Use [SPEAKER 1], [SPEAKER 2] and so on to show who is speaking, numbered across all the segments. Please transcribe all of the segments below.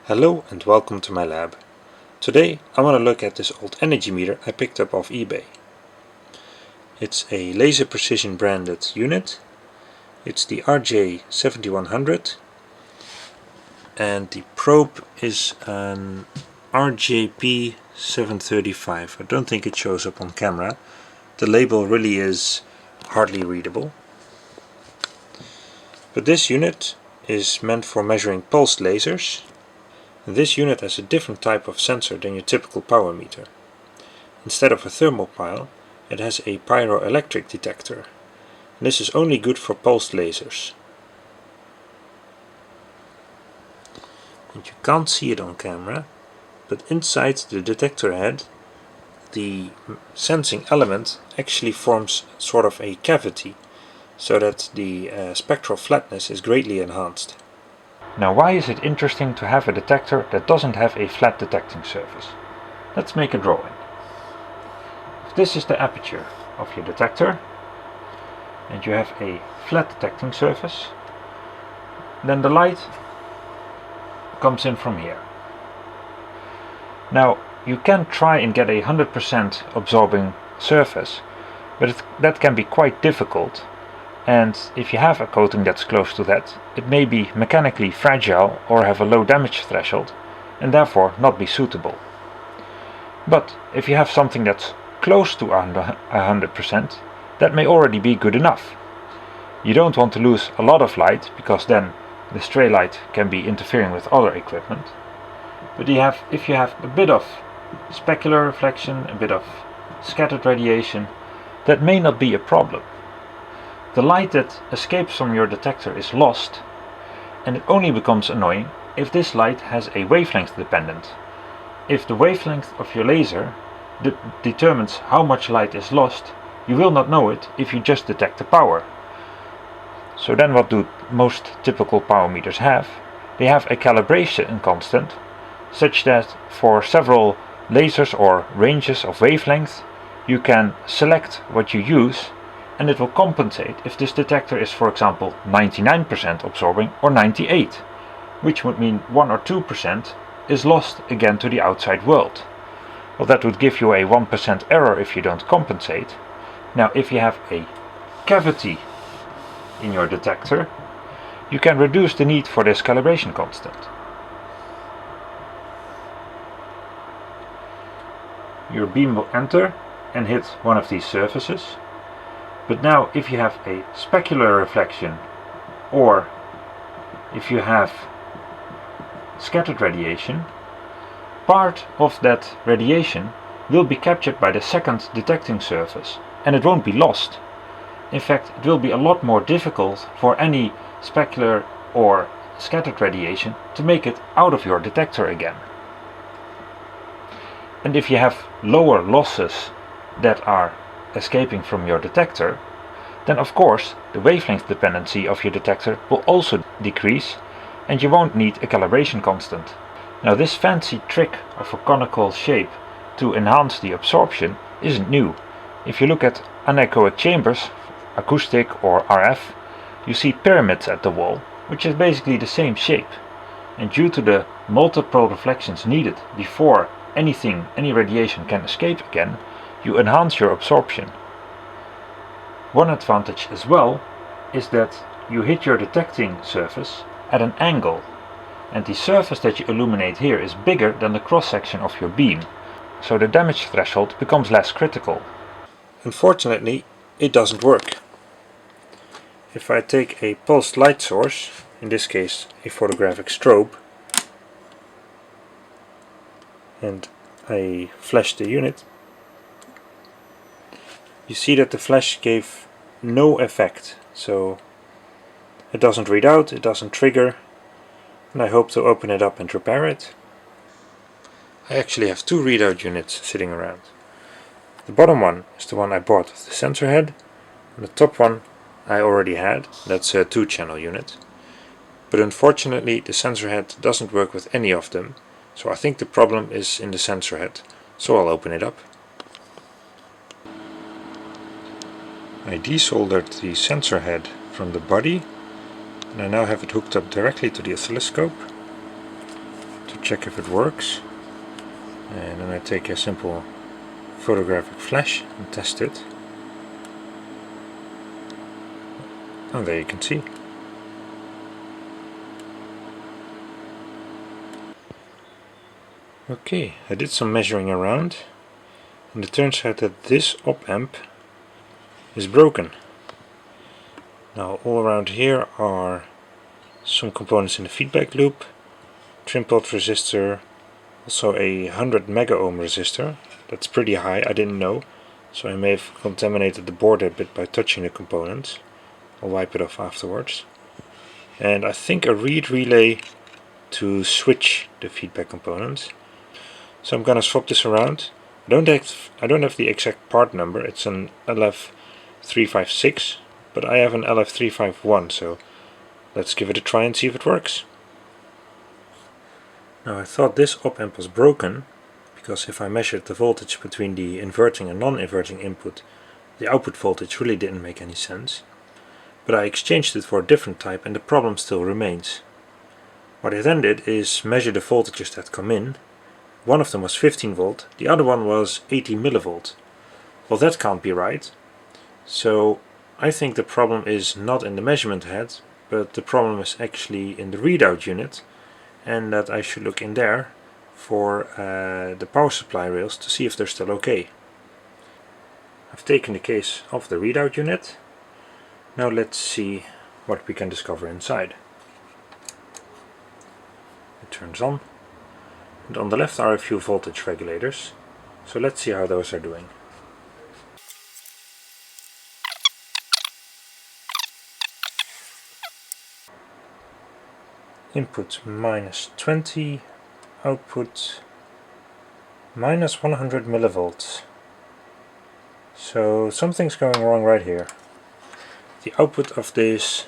[SPEAKER 1] Hello and welcome to my lab. Today I want to look at this old energy meter I picked up off eBay. It's a Laser Precision branded unit. It's the RJ-7100 and the probe is an RjP 735. I don't think it shows up on camera. The label really is hardly readable. But this unit is meant for measuring pulsed lasers. This unit has a different type of sensor than your typical power meter. Instead of a thermal pile, it has a pyroelectric detector. And this is only good for pulsed lasers. And you can't see it on camera, but inside the detector head, the sensing element actually forms sort of a cavity, so that the spectral flatness is greatly enhanced. Now, why is it interesting to have a detector that doesn't have a flat detecting surface? Let's make a drawing. If this is the aperture of your detector and you have a flat detecting surface, then the light comes in from here. Now, you can try and get a 100% absorbing surface, but that can be quite difficult. And if you have a coating that's close to that, it may be mechanically fragile or have a low damage threshold and therefore not be suitable. But if you have something that's close to 100%, that may already be good enough. You don't want to lose a lot of light, because then the stray light can be interfering with other equipment. But if you have a bit of specular reflection, a bit of scattered radiation, that may not be a problem. The light that escapes from your detector is lost, and it only becomes annoying if this light has a wavelength dependent. If the wavelength of your laser determines how much light is lost, you will not know it if you just detect the power. So then what do most typical power meters have? They have a calibration constant, such that for several lasers or ranges of wavelength, you can select what you use, and it will compensate if this detector is, for example, 99% absorbing or 98%, which would mean 1 or 2% is lost again to the outside world. Well, that would give you a 1% error if you don't compensate. Now, if you have a cavity in your detector, you can reduce the need for this calibration constant. Your beam will enter and hit one of these surfaces. But now, if you have a specular reflection, or if you have scattered radiation, part of that radiation will be captured by the second detecting surface, and it won't be lost. In fact, it will be a lot more difficult for any specular or scattered radiation to make it out of your detector again. And if you have lower losses that are escaping from your detector, then of course the wavelength dependency of your detector will also decrease, and you won't need a calibration constant. Now, this fancy trick of a conical shape to enhance the absorption isn't new. If you look at anechoic chambers, acoustic or RF, you see pyramids at the wall, which is basically the same shape. And due to the multiple reflections needed before any radiation can escape again, you enhance your absorption. One advantage as well is that you hit your detecting surface at an angle, and the surface that you illuminate here is bigger than the cross-section of your beam, so the damage threshold becomes less critical. Unfortunately, it doesn't work. If I take a pulsed light source, in this case a photographic strobe, and I flash the unit, you see that the flash gave no effect, so it doesn't read out, it doesn't trigger, and I hope to open it up and repair it. I actually have two readout units sitting around. The bottom one is the one I bought with the sensor head, and the top one I already had. That's a 2-channel unit. But unfortunately the sensor head doesn't work with any of them, so I think the problem is in the sensor head. So I'll open it up. I desoldered the sensor head from the body, and I now have it hooked up directly to the oscilloscope. To check if it works. And then I take a simple photographic flash and test it. And there you can see. Okay, I did some measuring around, and it turns out that this op amp is broken. Now all around here are some components in the feedback loop, trim pot resistor, also a 100 mega ohm resistor. That's pretty high, I didn't know, so I may have contaminated the board a bit by touching the components. I'll wipe it off afterwards. And I think a reed relay to switch the feedback components. So I'm gonna swap this around. I don't have the exact part number. It's an LF356, but I have an LF351, so let's give it a try and see if it works. Now I thought this op amp was broken, because if I measured the voltage between the inverting and non-inverting input, the output voltage really didn't make any sense. But I exchanged it for a different type and the problem still remains. What I then did is measure the voltages that come in. One of them was 15 volt, the other one was 80 millivolt. Well, that can't be right. So I think the problem is not in the measurement head, but the problem is actually in the readout unit, and that I should look in there for the power supply rails to see if they're still okay. I've taken the case of the readout unit. Now let's see what we can discover inside. It turns on. And on the left are a few voltage regulators, so let's see how those are doing. Input minus 20, output minus 100 millivolts. So something's going wrong right here. The output of this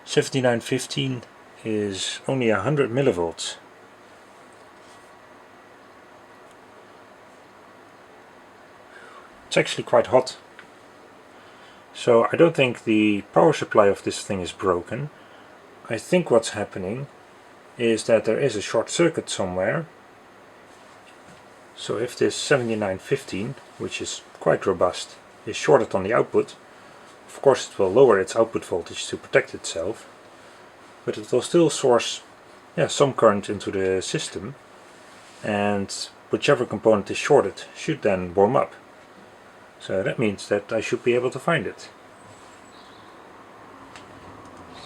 [SPEAKER 1] 7915 is only 100 millivolts. It's actually quite hot. So I don't think the power supply of this thing is broken. I think what's happening is that there is a short circuit somewhere. So if this 7915, which is quite robust, is shorted on the output, of course it will lower its output voltage to protect itself, but it will still source some current into the system, and whichever component is shorted should then warm up. So that means that I should be able to find it.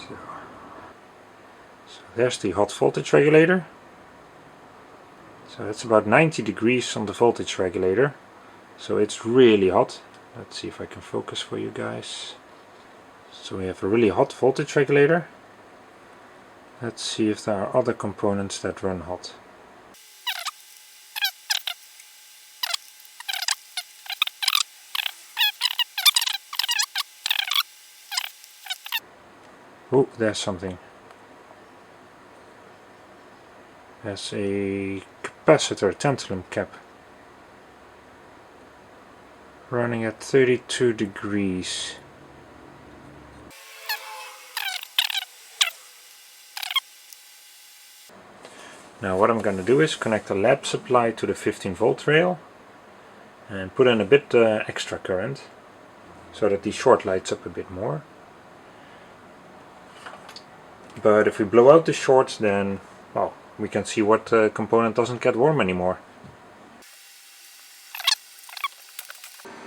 [SPEAKER 1] So there's the hot voltage regulator. So that's about 90 degrees on the voltage regulator. So it's really hot. Let's see if I can focus for you guys. So we have a really hot voltage regulator. Let's see if there are other components that run hot. Oh, there's something. There's a capacitor tantalum cap running at 32 degrees. Now what I'm going to do is connect a lab supply to the 15 volt rail and put in a bit extra current so that the short lights up a bit more. But if we blow out the short, then well, we can see what component doesn't get warm anymore.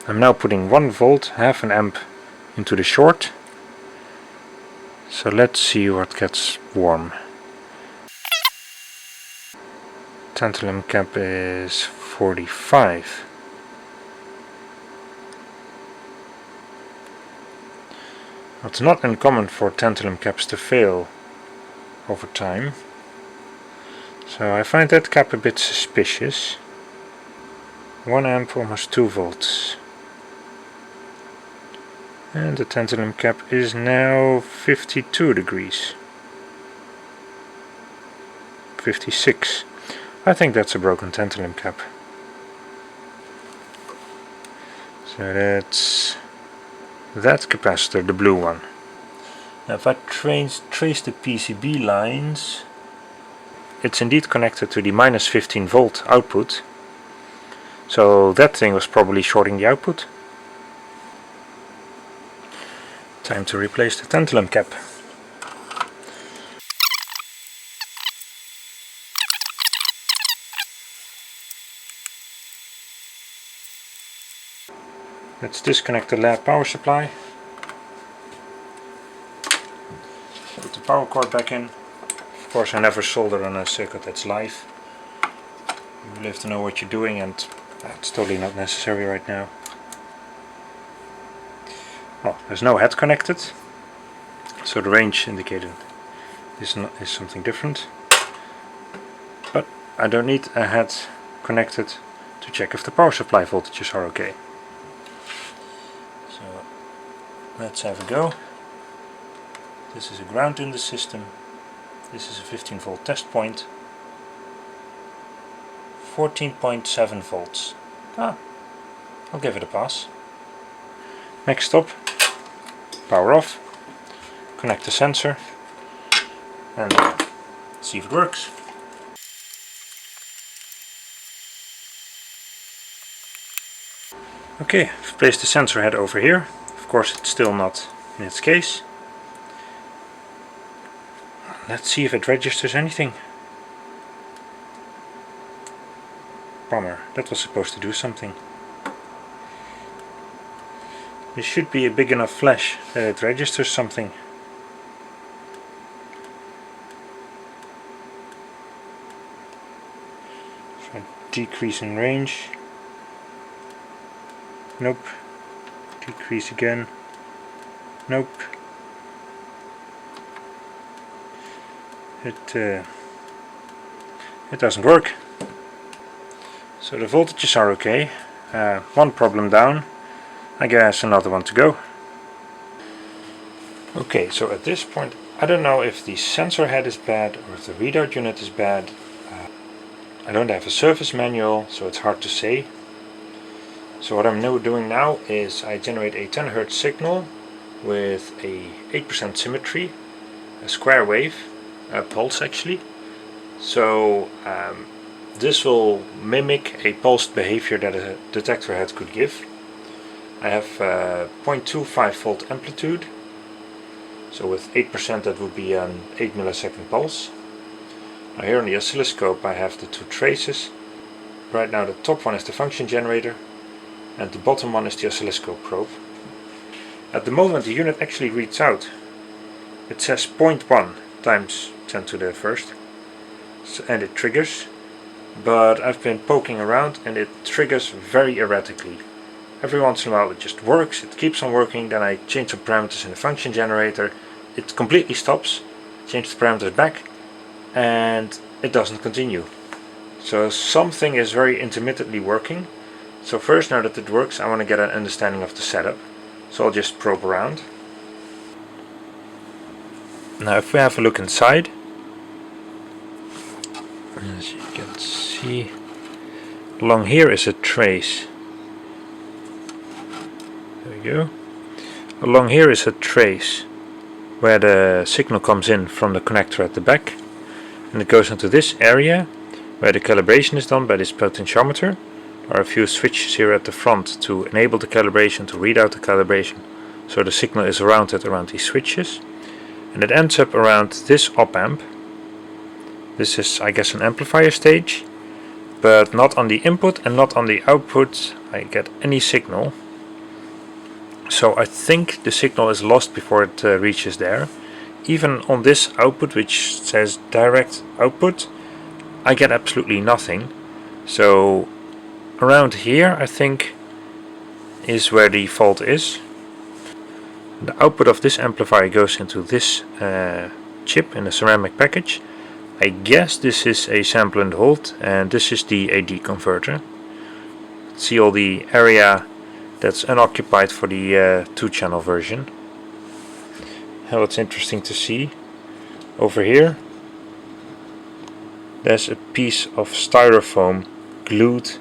[SPEAKER 1] I'm now putting 1 volt, half an amp into the short. So let's see what gets warm. Tantalum cap is 45. It's not uncommon for tantalum caps to fail over time. So I find that cap a bit suspicious. 1 amp, almost 2 volts. And the tantalum cap is now 52 degrees. 56. I think that's a broken tantalum cap. So that's that capacitor, the blue one. Now if I trace the PCB lines, it's indeed connected to the minus 15 volt output. So that thing was probably shorting the output. Time to replace the tantalum cap. Let's disconnect the lab power supply. Put the power cord back in. Of course, I never solder on a circuit that's live. You really have to know what you're doing, and it's totally not necessary right now. Well, there's no head connected, so the range indicator is something different. But I don't need a head connected to check if the power supply voltages are okay. So let's have a go. This is a ground in the system. This is a 15 volt test point. 14.7 volts. I'll give it a pass. Next stop, power off, connect the sensor and see if it works. Okay, I've placed the sensor head over here. Of course, it's still not in its case. Let's see if it registers anything. Bummer, that was supposed to do something. This should be a big enough flash that it registers something. So decrease in range. Nope. Decrease again. Nope. It doesn't work. So the voltages are okay. One problem down. I guess another one to go. Okay, so at this point I don't know if the sensor head is bad or if the readout unit is bad. I don't have a service manual, so it's hard to say. So what I'm now doing now is I generate a 10 Hz signal with a 8% symmetry, a square wave, a pulse actually. So this will mimic a pulsed behavior that a detector head could give. I have 0.25 volt amplitude, so with 8% that would be an 8 millisecond pulse. Now here on the oscilloscope I have the two traces. Right now the top one is the function generator and the bottom one is the oscilloscope probe. At the moment the unit actually reads out. It says 0.1 times 10 to the first, and it triggers, but I've been poking around and it triggers very erratically. Every once in a while it just works, it keeps on working, then I change some parameters in the function generator, it completely stops, change the parameters back, and it doesn't continue. So something is very intermittently working. So first, now that it works, I want to get an understanding of the setup. So I'll just probe around. Now if we have a look inside, as you can see, along here is a trace. There we go. Along here is a trace where the signal comes in from the connector at the back, and it goes into this area where the calibration is done by this potentiometer. There are a few switches here at the front to enable the calibration, to read out the calibration. So the signal is around these switches, and it ends up around this op amp. This is, I guess, an amplifier stage, but not on the input and not on the output I get any signal. So I think the signal is lost before it reaches there. Even on this output, which says direct output, I get absolutely nothing. So around here I think is where the fault is. The output of this amplifier goes into this chip in a ceramic package. I guess this is a sample and hold, and this is the AD converter. See all the area that's unoccupied for the 2-channel version. And what's interesting to see, over here there's a piece of styrofoam glued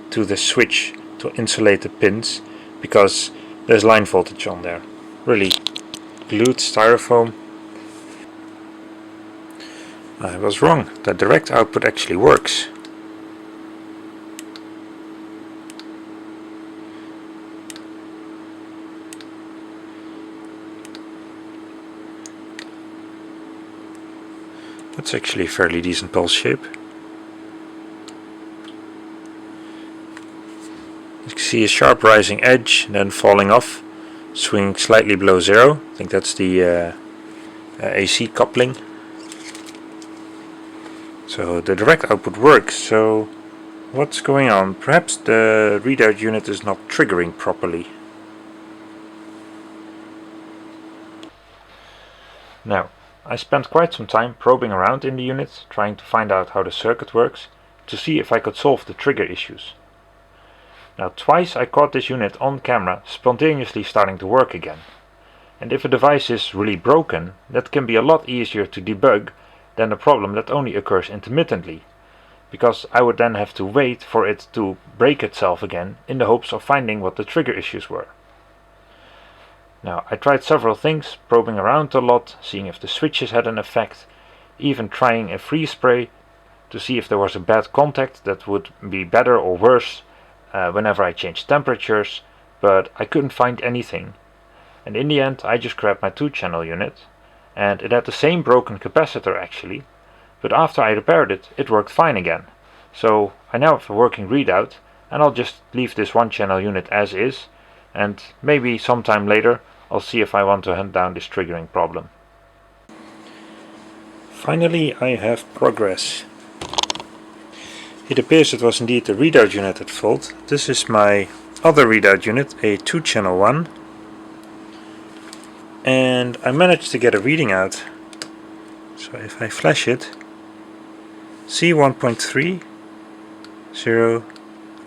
[SPEAKER 1] to the switch to insulate the pins, because there's line voltage on there. Really, glued styrofoam. I was wrong, the direct output actually works. That's actually a fairly decent pulse shape. You can see a sharp rising edge, then falling off, swinging slightly below zero. I think that's the AC coupling. So the direct output works, so what's going on? Perhaps the readout unit is not triggering properly. Now, I spent quite some time probing around in the unit, trying to find out how the circuit works, to see if I could solve the trigger issues. Now, twice I caught this unit on camera spontaneously starting to work again. And if a device is really broken, that can be a lot easier to debug than a problem that only occurs intermittently, because I would then have to wait for it to break itself again in the hopes of finding what the trigger issues were. Now, I tried several things, probing around a lot, seeing if the switches had an effect, even trying a freeze spray to see if there was a bad contact that would be better or worse whenever I changed temperatures, but I couldn't find anything. And in the end I just grabbed my 2-channel unit, and it had the same broken capacitor actually, but after I repaired it, it worked fine again. So I now have a working readout, and I'll just leave this 1-channel unit as is, and maybe sometime later I'll see if I want to hunt down this triggering problem. Finally, I have progress. It appears it was indeed the readout unit at fault. This is my other readout unit, a 2-channel one, and I managed to get a reading out. So if I flash it, see 1.3, 0,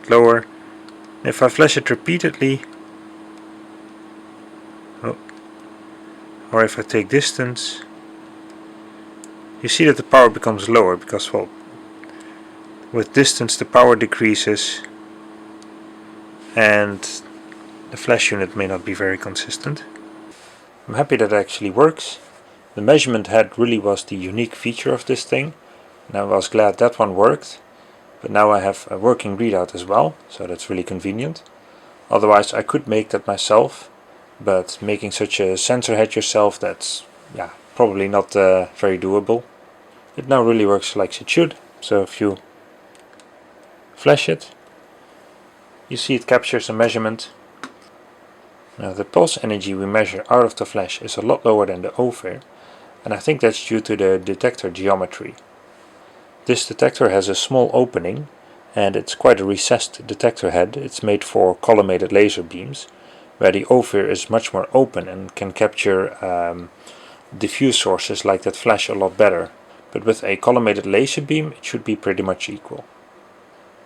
[SPEAKER 1] lower, and if I flash it repeatedly, or if I take distance, you see that the power becomes lower because, well, with distance the power decreases and the flash unit may not be very consistent. I'm happy that it actually works. The measurement head really was the unique feature of this thing, and I was glad that one worked, but now I have a working readout as well, so that's really convenient. Otherwise I could make that myself, but making such a sensor head yourself, that's probably not very doable. It now really works like it should, so if you flash it, you see it captures a measurement. Now the pulse energy we measure out of the flash is a lot lower than the over, and I think that's due to the detector geometry. This detector has a small opening, and it's quite a recessed detector head. It's made for collimated laser beams, where the over is much more open and can capture diffuse sources like that flash a lot better. But with a collimated laser beam it should be pretty much equal.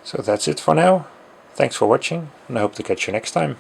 [SPEAKER 1] So that's it for now. Thanks for watching, and I hope to catch you next time.